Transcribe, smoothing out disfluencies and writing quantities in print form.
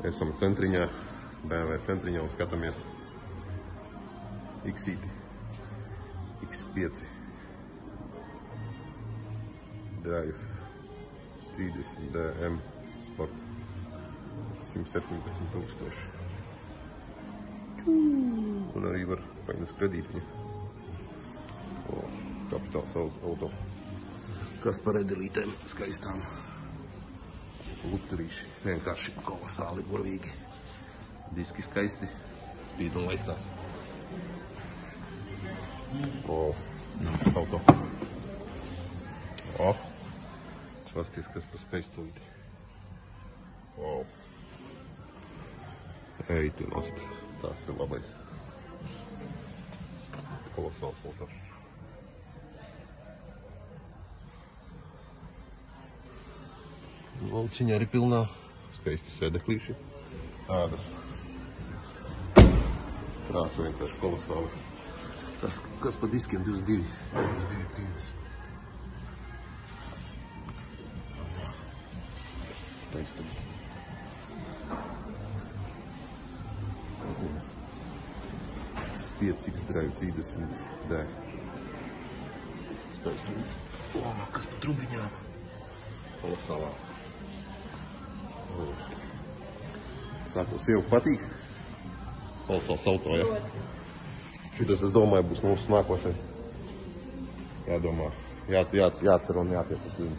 Esam centriņā, BMW centriņā un skatāmies X5 Drive 30 DM Sport 117 000. Un arī var paņemt kredītiņu. Kapitāls auto. Kas par edelītēm skaistām. Lukturīši, vienkārši kolosāli, burvīgi. Diski skaisti, spīd un laistās. Tas auto. Pasties, kas par skaistulīti. Ej, tu nost. Tas ir labais. Kolosāls motors. Valciņa arī pilnā. Skaisti sēdeklīši. Ādas. Krāsa vienkārši kolosāli. Kas pa diskiem 22? 22,30. Skaisti. X5 Drive 30 D. Skaisti. Kas pa trumbiņām? Kolosālā. Kā to sievu patīk? Kolosāls auto, ja? Šitas, es domāju, būs mūsu nākošais. Jādomā, jācer un jātiec uz viņu.